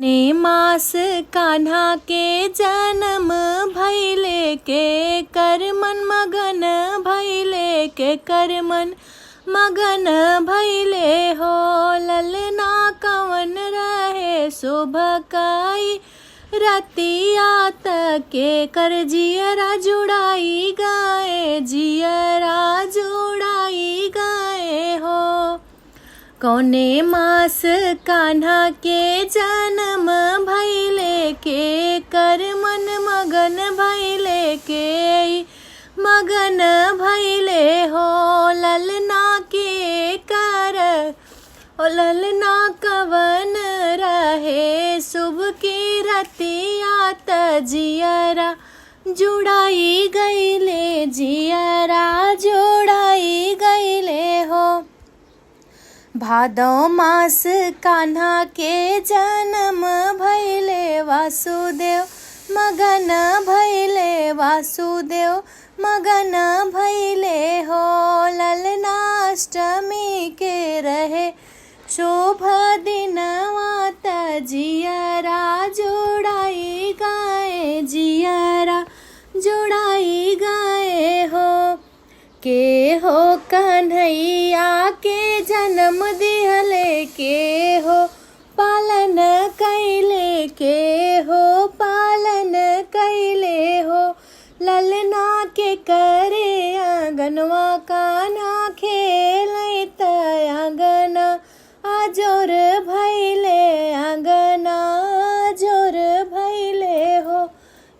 ने मास कान्हा के जन्म भैले के कर मन मगन भैले के कर मन मगन भैले हो। ललना कवन रहे शुभ कई रतिया के कर जियरा जुड़ाई गए जियरा जुड़ाई गए हो। कौने मास कान्हा के जन्म भैले के कर मन मगन भैले के मगन भैले हो। ललना के कर ओ ललना कवन रहे शुभ की रतिया जियरा जुड़ाई गईले जियरा जुड़ाई गईले हो। भादौ मास कान्हा के जन्म भैले वासुदेव मगन भैले वासुदेव मगन भैले हो। ललनाष्टमी के रहे शोभ दिनवा जियरा जुड़ाई गए जियरा जुड़ाई गए हो। के हो कन्हैया के जन्म दिहले के हो पालन कैले के हो पालन कैले हो। ललना के करे आंगनवा कान्हा खेले आंगना आजोर भैले आंगना आजोर भैले हो।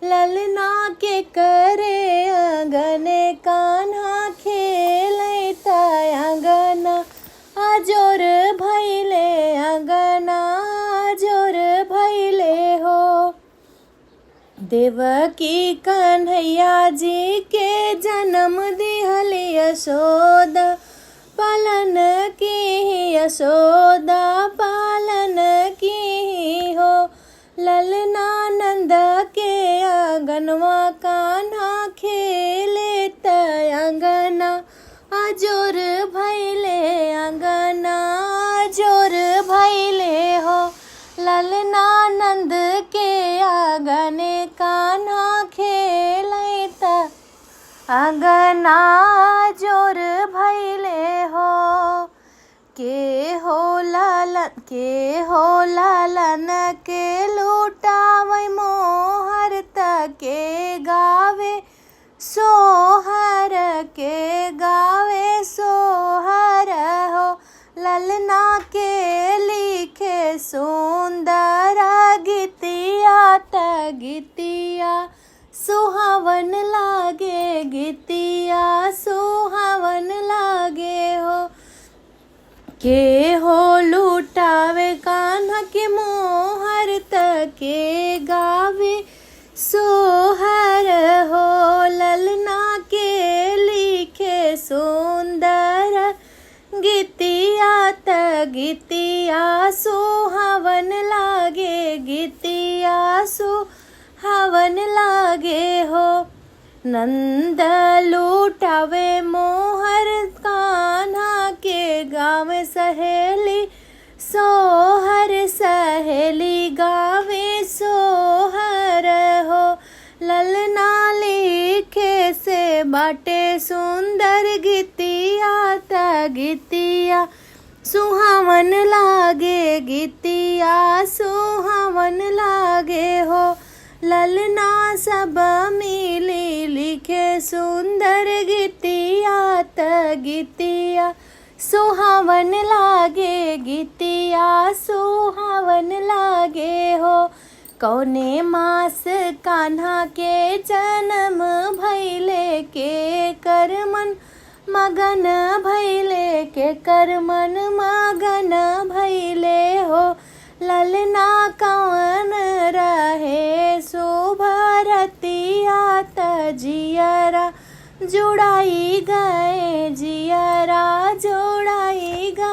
ललना के करे आंगने कान्हा खेले आंगना आजोर भैले आंगना आजोर भैले हो। देवकी कन्हैया जी के जन्म दिहले यशोदा पालन की यशोदा पालन की हो। ललना नंद के आंगनवा कान्हा खेले आंगना आजोर भैले आंगना आजोर भैले हो। ललना नंद के आंगने कान्हा खेले आंगना आजोर भैले हो। के हो लालन के लूटावे मोहर के गावे सोहर के गावे सोहर हो। ललना के लिखे सुंदर गीतिया गीतिया सुहावन लागे गीतिया सुहावन लागे हो। के हो लूटावे कान्हा के मोहर के गावे सोहर हो। ललना के लिखे सुंदर गीतिया गीतिया सुहावन लागे गीतिया सुहावन लागे हो। नंद लूटावे मोहर कान्हा के गावे सहेली सोहर सहेली गावे सोहर हो। ललना लिखे से बाटे सुंदर गीतिया गीतिया सुहावन लागे गीतिया सुहावन लागे हो। ललना सब मिली लिखे सुंदर गीतिया गीतिया सुहावन लागे गीतिया सुहावन लागे हो। कौने मास कान्हा के जन्म भैले के कर मन मगन भैले के कर मन मगन भैले हो। ललना कवन रहे शोभ रतिया जियरा जुड़ाई गए जियरा जुड़ाई गए।